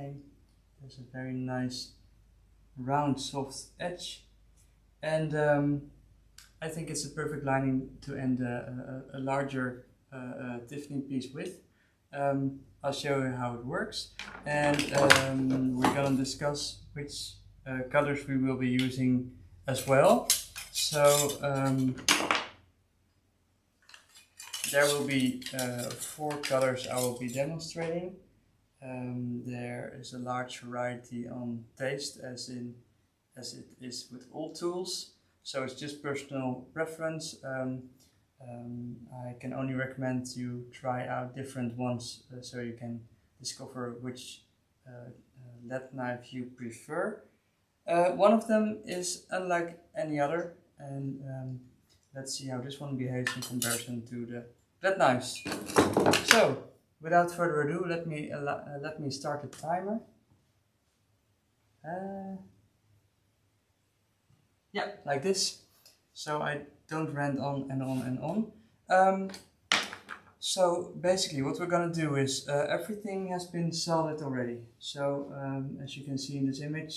cane. There's a very nice round soft edge, and I think it's a perfect lining to end a larger Tiffany piece with. I'll show you how it works, and we're gonna discuss which colors we will be using as well. So there will be 4 colors I will be demonstrating. There is a large variety on taste, as it is with all tools, so it's just personal preference. I can only recommend you try out different ones so you can discover which lead knife you prefer. One of them is unlike any other, and let's see how this one behaves in comparison to the lead knives. So without further ado, let me start the timer. Yeah, like this. So I don't rant on and on and on. So basically what we're gonna do is everything has been soldered already. So as you can see in this image,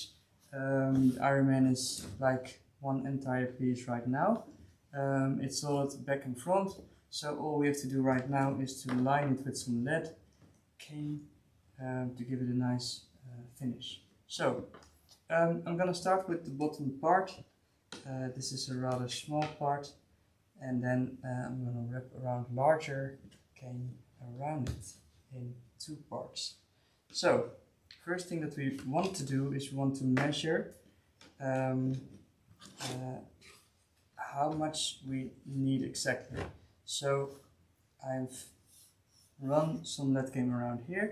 the Ironman is like one entire piece right now. It's soldered back and front. So all we have to do right now is to line it with some lead cane to give it a nice finish. So I'm gonna start with the bottom part. This is a rather small part, and then I'm gonna wrap around larger cane around it in 2 parts. So first thing that we want to do is we want to measure how much we need exactly. So I've run some lead cane around here,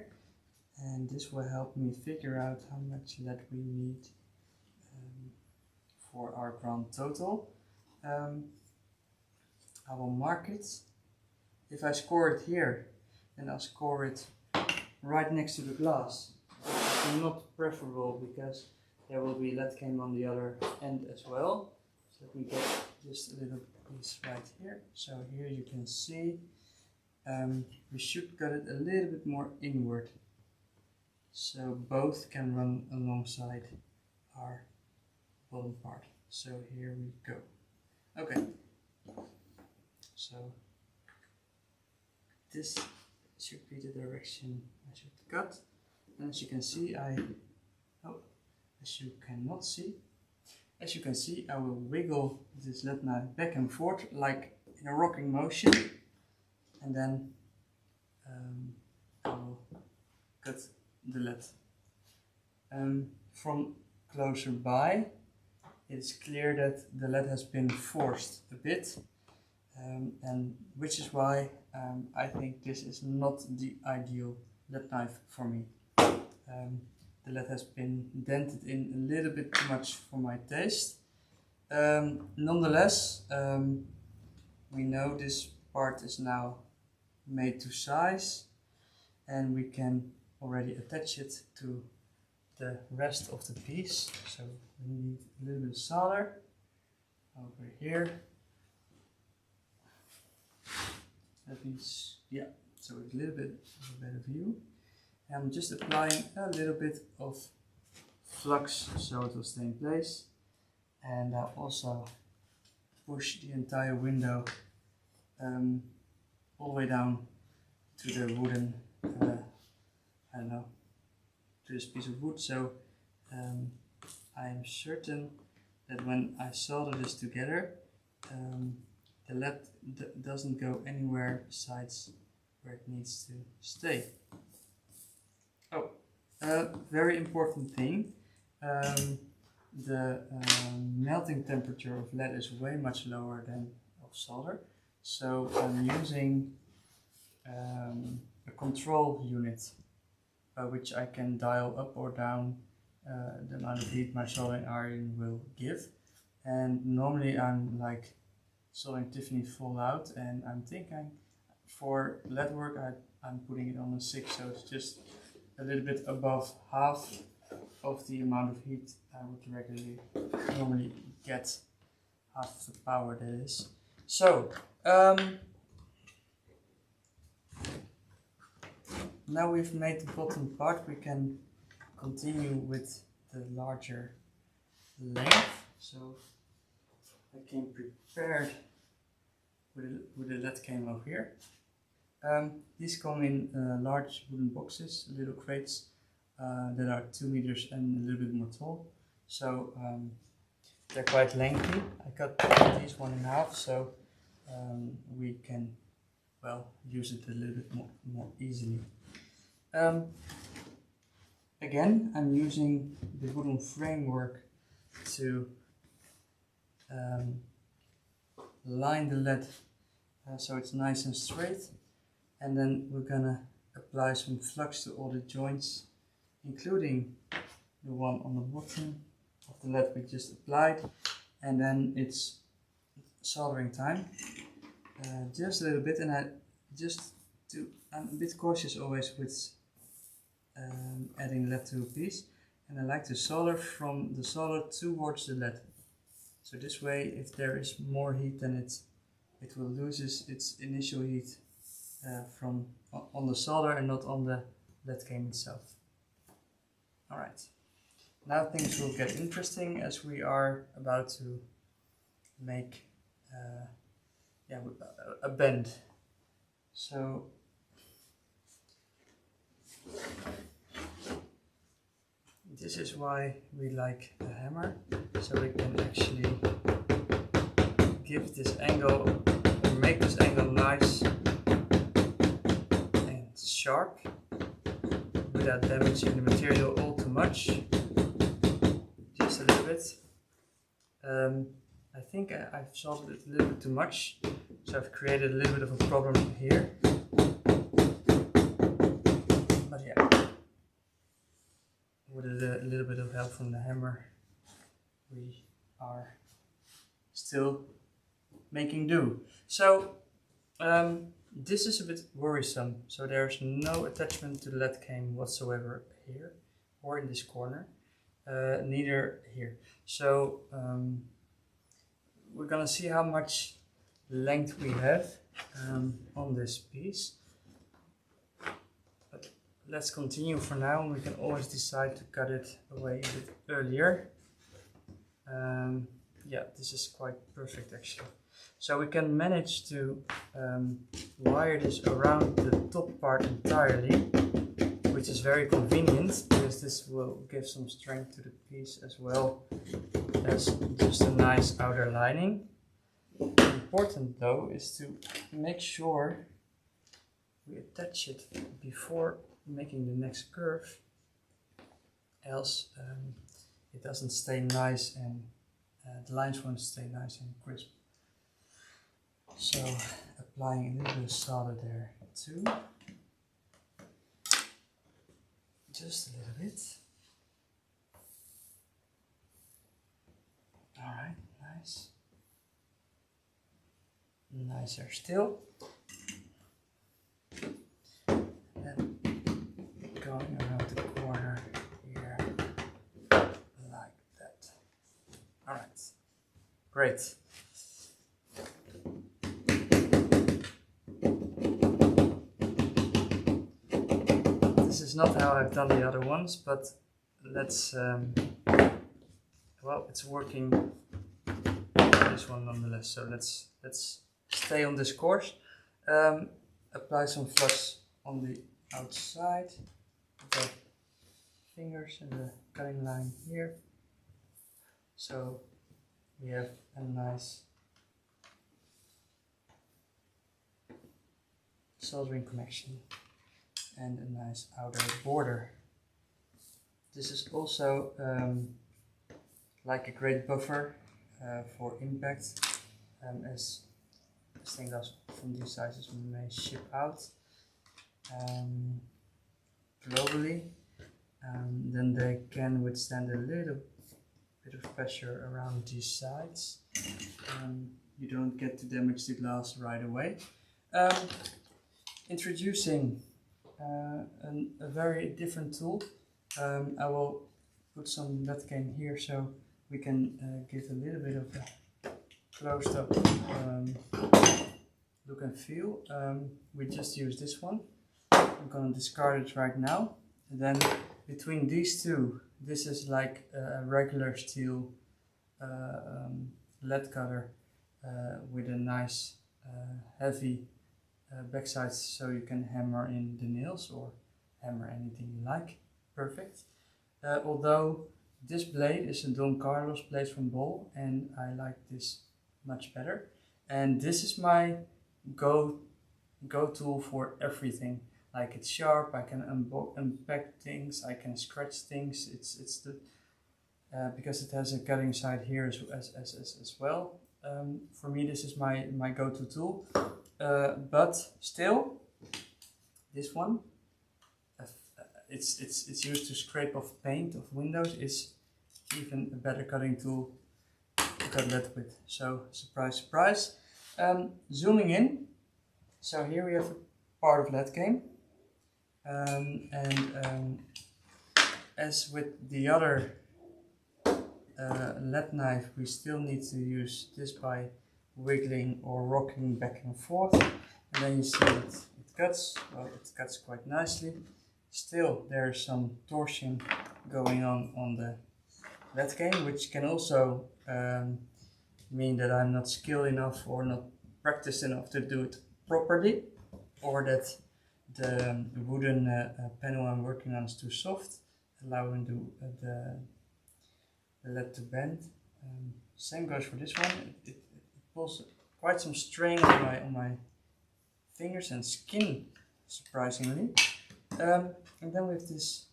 and this will help me figure out how much lead we need for our grand total. I will mark it. If I score it here, then I'll score it right next to the glass. It's not preferable because there will be lead cane on the other end as well. So let me get just a little piece right here. So here you can see we should cut it a little bit more inward, so both can run alongside our bottom part. So here we go. Okay, so this should be the direction I should cut, and as you can see as you can see I will wiggle this lead knife back and forth like in a rocking motion, and then I will cut the lead. From closer by, it's clear that the lead has been forced a bit, and which is why I think this is not the ideal lead knife for me. The lead has been dented in a little bit too much for my taste. Nonetheless, we know this part is now made to size, and we can already attach it to the rest of the piece. So we need a little bit of solder over here. That means, yeah, so it's a little bit of a better view. I'm just applying a little bit of flux so it will stay in place, and I'll also push the entire window all the way down to the wooden, I don't know, to this piece of wood. So I am certain that when I solder this together, the lead doesn't go anywhere besides where it needs to stay. Oh, very important thing, the melting temperature of lead is way much lower than of solder, so I'm using a control unit by which I can dial up or down the amount of heat my soldering iron will give. And normally I'm like soldering Tiffany full out, and I'm thinking for lead work I'm putting it on a 6, so it's just a little bit above half of the amount of heat I would normally get, half the power that is. So now we've made the bottom part, we can continue with the larger length. So I came prepared with a lead came over here. These come in large wooden boxes, little crates that are 2 meters and a little bit more tall. So they're quite lengthy. I cut these one in half so we can, well, use it a little bit more easily. Again, I'm using the wooden framework to line the lead so it's nice and straight, and then we're gonna apply some flux to all the joints, including the one on the bottom of the lead we just applied, and then it's soldering time. Just a little bit, and I'm a bit cautious always with adding lead to a piece, and I like to solder from the solder towards the lead. So this way, if there is more heat, then it will lose its initial heat from on the solder and not on the lead came itself. Alright, now things will get interesting as we are about to make a bend. So this is why we like a hammer, so we can actually give this angle or make this angle nice and sharp without damaging the material all too much. Just a little bit. I think I've soldered it a little bit too much, so I've created a little bit of a problem here. But yeah, with a little bit of help from the hammer, we are still making do. So this is a bit worrisome. So there's no attachment to the lead came whatsoever here or in this corner, neither here. So we're gonna see how much length we have on this piece. But let's continue for now, and we can always decide to cut it away a bit earlier. Yeah, this is quite perfect actually. So we can manage to wire this around the top part entirely, which is very convenient because this will give some strength to the piece as well as just a nice outer lining. Important though is to make sure we attach it before making the next curve, else it doesn't stay nice and the lines won't stay nice and crisp. So applying a little bit of solder there too, just a little bit. Alright, nice. Nicer still. And going around the corner here, like that. Alright, great. This is not how I've done the other ones, but let's, well, it's working this one nonetheless, so let's stay on this course. Apply some flux on the outside of the fingers and the cutting line here, so we have a nice soldering connection and a nice outer border. This is also like a great buffer for impact, as stained glass from these sizes may ship out globally, then they can withstand a little bit of pressure around these sides. You don't get to damage the glass right away. Introducing a very different tool. I will put some lead cane here so we can give a little bit of a closed up look and feel. We just use this one. I'm gonna discard it right now, and then between these two, this is like a regular steel lead cutter with a nice heavy backside, so you can hammer in the nails or hammer anything you like. Perfect. Although this blade is a Don Carlos blade from Bol, and I like this much better. And this is my go tool for everything. Like, it's sharp, I can unpack things, I can scratch things. It's the because it has a cutting side here as well. For me, this is my go-to tool. But still, this one, it's used to scrape off paint of windows, is even a better cutting tool to cut lead with. So surprise, surprise. Zooming in, so here we have a part of lead game, and as with the other lead knife, we still need to use this by wiggling or rocking back and forth, and then you see it cuts. Well, it cuts quite nicely. Still, there's some torsion going on the lead game, which can also mean that I'm not skilled enough or not practiced enough to do it properly, or that the wooden panel I'm working on is too soft, allowing the lead to bend. Same goes for this one. It pulls quite some strain on my fingers and skin, surprisingly. And then with this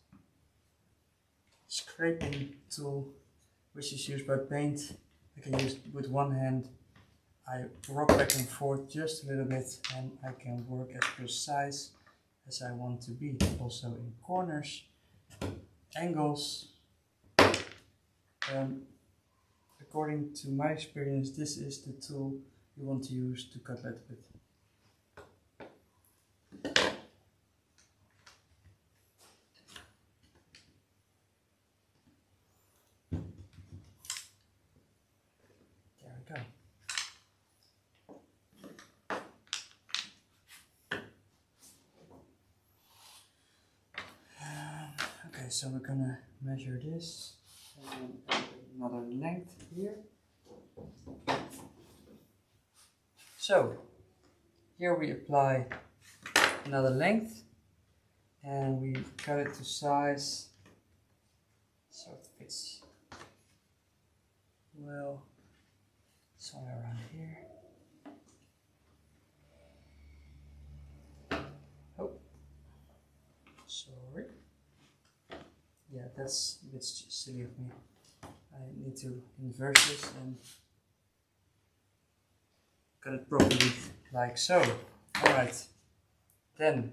scraping tool, which is used by paint, I can use with one hand. I rock back and forth just a little bit, and I can work as precise as I want to be. Also in corners, angles. According to my experience, this is the tool you want to use to cut lead with. There we go. Okay, so we're gonna measure this, and another length here. So here we apply another length, and we cut it to size so it fits well somewhere around here. Oh, sorry. Yeah, that's a bit silly of me. I need to invert this and cut it properly, like so. Alright, then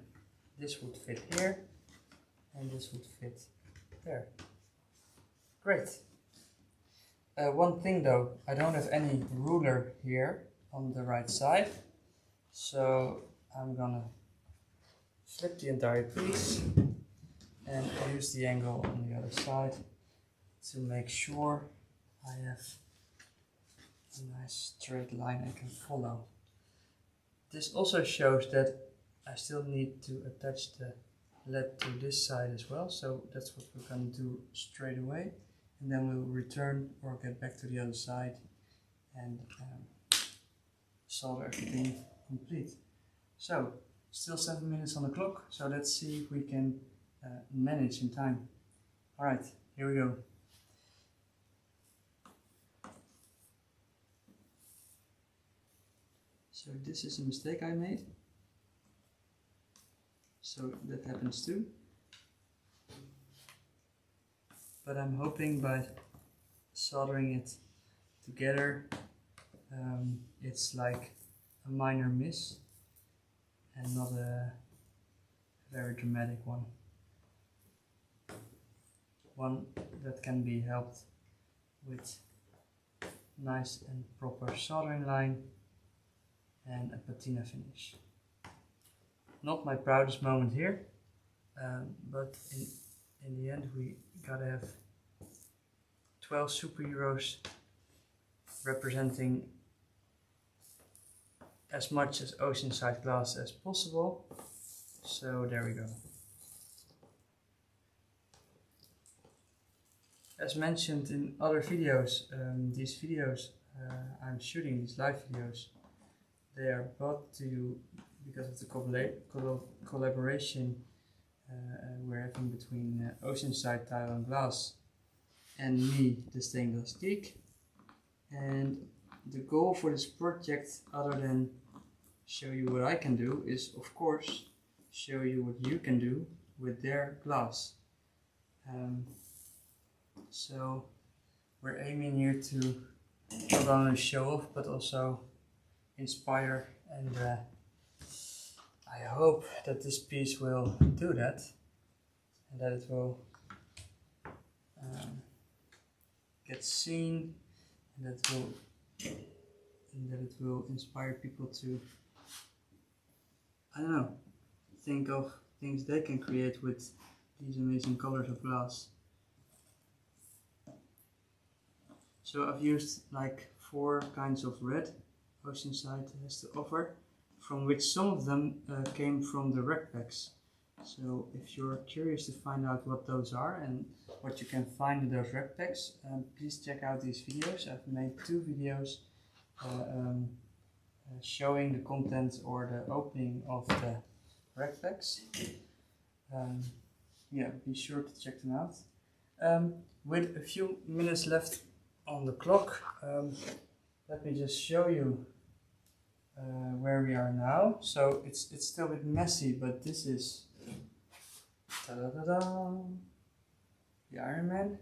this would fit here, and this would fit there. Great. One thing though, I don't have any ruler here on the right side, so I'm gonna flip the entire piece and use the angle on the other side to make sure I have a nice straight line I can follow. This also shows that I still need to attach the lead to this side as well, so that's what we're going to do straight away, and then we'll return or get back to the other side and solder everything complete. So still 7 minutes on the clock, so let's see if we can manage in time. Alright, here we go. So this is a mistake I made, so that happens too, but I'm hoping by soldering it together it's like a minor miss and not a very dramatic one. One that can be helped with nice and proper soldering line and a patina finish. Not my proudest moment here, but in the end we gotta have 12 superheroes representing as much as oceanside glass as possible. So there we go. as mentioned in other videos, these videos I'm shooting, these live videos, they are brought to you because of the collaboration we're having between Oceanside Tile and Glass and me, the Stainless Geek. And the goal for this project, other than show you what I can do, is of course show you what you can do with their glass. So we're aiming here to not only show off but also inspire, and I hope that this piece will do that, and that it will get seen, and that it will inspire people to, I don't know, think of things they can create with these amazing colors of glass. So I've used like 4 kinds of red Oceanside has to offer, from which some of them came from the rec packs. So if you're curious to find out what those are and what you can find in those rec packs, please check out these videos. I've made 2 videos showing the content or the opening of the rec packs. Yeah, be sure to check them out. With a few minutes left on the clock, let me just show you where we are now. So it's still a bit messy, but this is the Ironman,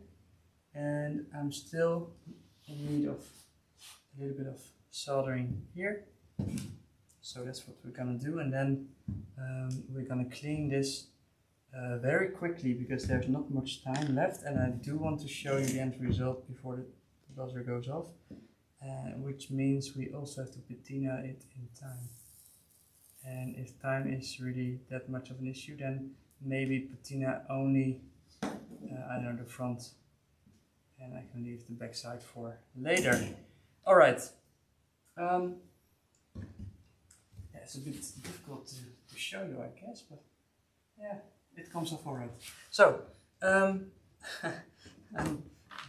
and I'm still in need of a little bit of soldering here. So that's what we're gonna do, and then we're gonna clean this very quickly because there's not much time left, and I do want to show you the end result before the buzzer goes off, which means we also have to patina it in time. And if time is really that much of an issue, then maybe patina only I don't know, the front, and I can leave the back side for later. Alright. Yeah, it's a bit difficult to show you, I guess, but yeah, it comes off alright. So, I'm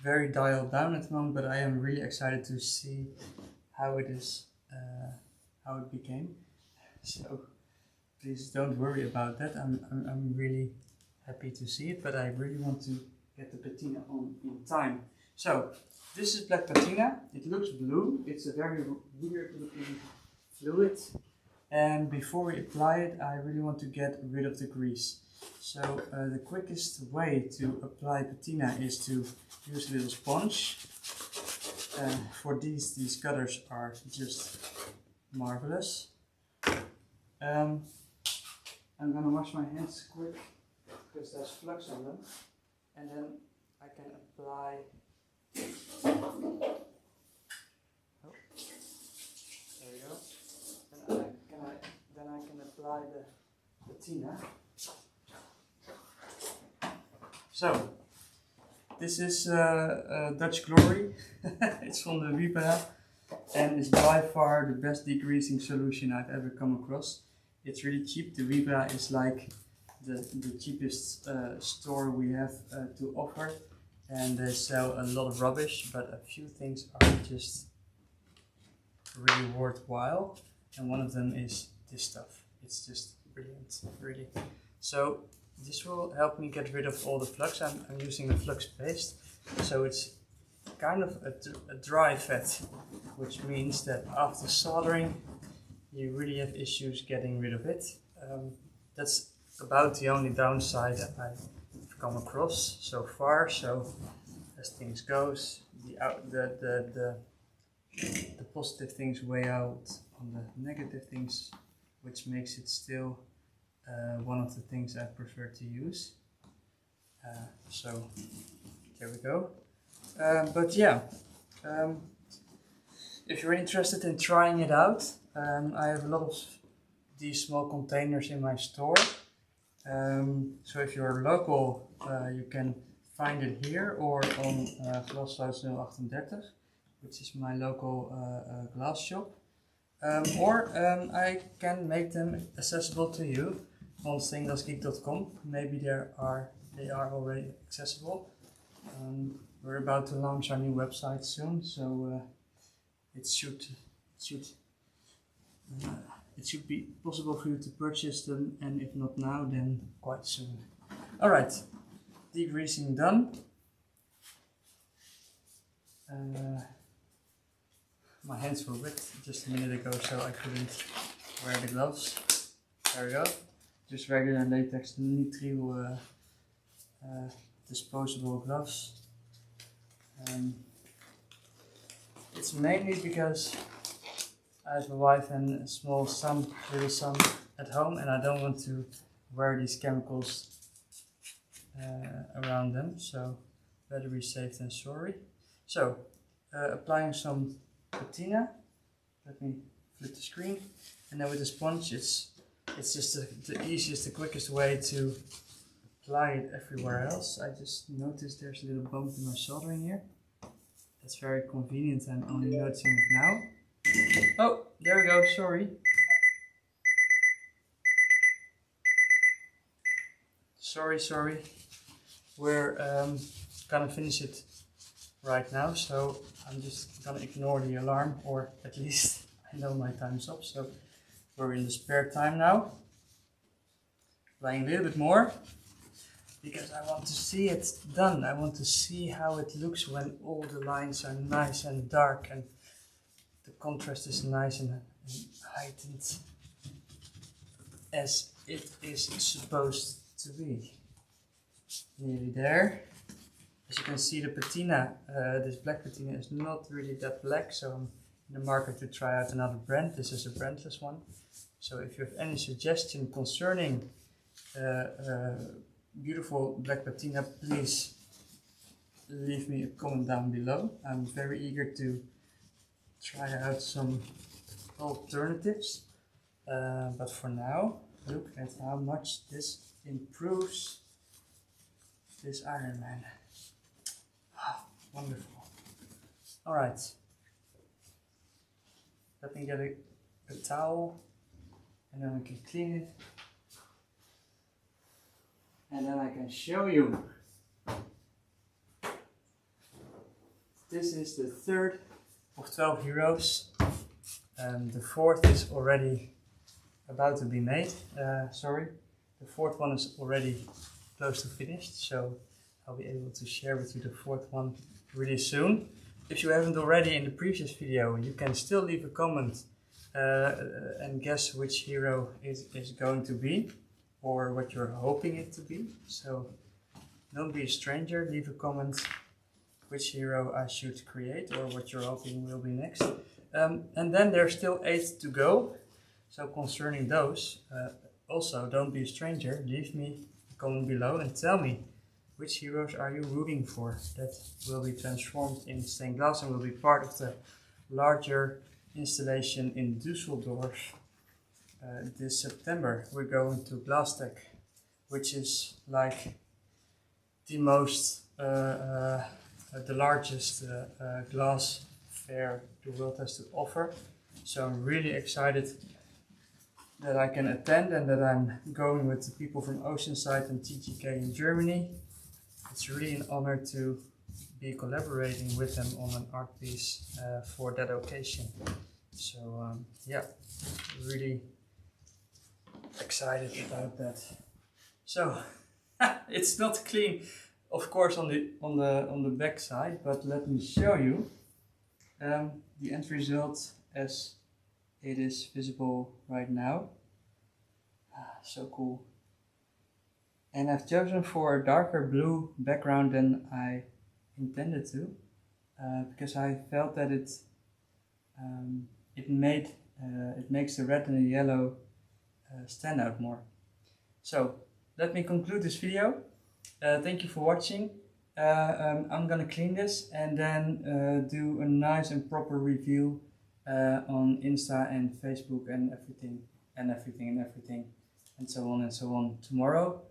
very dialed down at the moment, but I am really excited to see how it is, how it became. So please don't worry about that. I'm really happy to see it, but I really want to get the patina on in time. So this is black patina. It looks blue. It's a very weird looking fluid, and before we apply it, I really want to get rid of the grease. So the quickest way to apply patina is to use a little sponge. For these cutters are just marvelous. I'm gonna wash my hands quick because there's flux on them, and then I can apply. Oh, there we go. Then I can apply the patina. So this is Dutch Glory. It's from the Vibra, and it's by far the best degreasing solution I've ever come across. It's really cheap. The Vibra is like the cheapest store we have to offer, and they sell a lot of rubbish, but a few things are just really worthwhile, and one of them is this stuff. It's just brilliant, really. So this will help me get rid of all the flux. I'm using a flux paste, so it's kind of a dry fat, which means that after soldering you really have issues getting rid of it. That's about the only downside that I've come across so far. So as things goes, the positive things weigh out on the negative things, which makes it still one of the things I prefer to use. So there we go. But yeah, if you're interested in trying it out, I have a lot of these small containers in my store. So if you're local, you can find it here or on Glashuis 038, which is my local glass shop. Or I can make them accessible to you on stainlessgeek.com. Maybe they are already accessible. We're about to launch our new website soon, so it should be possible for you to purchase them, and if not now, then quite soon. Alright, degreasing done. My hands were wet just a minute ago, so I couldn't wear the gloves. There we go. Just regular latex nitrile disposable gloves. It's mainly because I have a wife and a small son, little son at home, and I don't want to wear these chemicals around them, so better be safe than sorry. So, applying some patina. Let me flip the screen, and then with the sponge, it's just the easiest, the quickest way to apply it everywhere else. I just noticed there's a little bump in my soldering here. That's very convenient. I'm only noticing it now. Oh, there we go. Sorry. Sorry. We're gonna finish it right now, so I'm just gonna ignore the alarm, or at least I know my time's up, so we're in the spare time now. Applying a little bit more, because I want to see it done. I want to see how it looks when all the lines are nice and dark and the contrast is nice and heightened as it is supposed to be. Nearly there. As you can see, the patina, this black patina, is not really that black, so I'm in the market to try out another brand. This is a brandless one. So if you have any suggestion concerning beautiful black patina, please leave me a comment down below. I'm very eager to try out some alternatives, but for now, look at how much this improves this Ironman. Oh, wonderful. Alright, let me get a towel, and then we can clean it. And then I can show you. This is the third of 12 heroes. The fourth is already about to be made. The fourth one is already close to finished, so I'll be able to share with you the fourth one really soon. If you haven't already in the previous video, you can still leave a comment and guess which hero is going to be, or what you're hoping it to be. So don't be a stranger, leave a comment which hero I should create or what you're hoping will be next. And then there's still 8 to go. So concerning those, also don't be a stranger, leave me a comment below and tell me which heroes are you rooting for that will be transformed in stained glass and will be part of the larger installation in Düsseldorf. This September we're going to Glastech, which is like the largest glass fair the world has to offer. So I'm really excited that I can attend and that I'm going with the people from Oceanside and TGK in Germany. It's really an honor to be collaborating with them on an art piece for that occasion. So yeah, really excited about that. So it's not clean, of course, on the back side, but let me show you the end result as it is visible right now. So cool. And I've chosen for a darker blue background than I intended to, because I felt that it makes the red and the yellow stand out more. So let me conclude this video. Thank you for watching. I'm gonna clean this and then do a nice and proper review on Insta and Facebook and everything and so on tomorrow.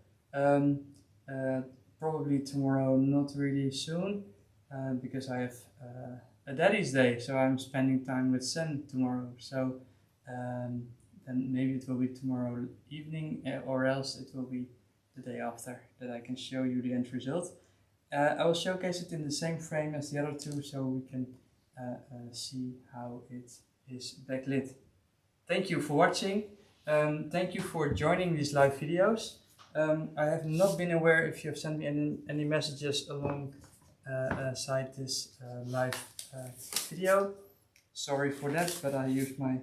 Probably tomorrow, not really soon, because I have a daddy's day, so I'm spending time with Sen tomorrow. So then maybe it will be tomorrow evening, or else it will be the day after that I can show you the end result. I will showcase it in the same frame as the other two so we can see how it is backlit. Thank you for watching. Thank you for joining these live videos. I have not been aware if you have sent me any messages alongside this live video. Sorry for that, but I used my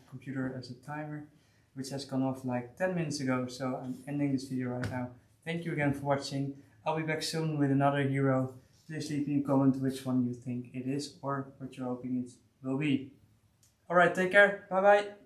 computer as a timer, which has gone off like 10 minutes ago, so I'm ending this video right now. Thank you again for watching. I'll be back soon with another hero. Please leave me a comment which one you think it is or what you're hoping it will be. Alright, take care. Bye bye.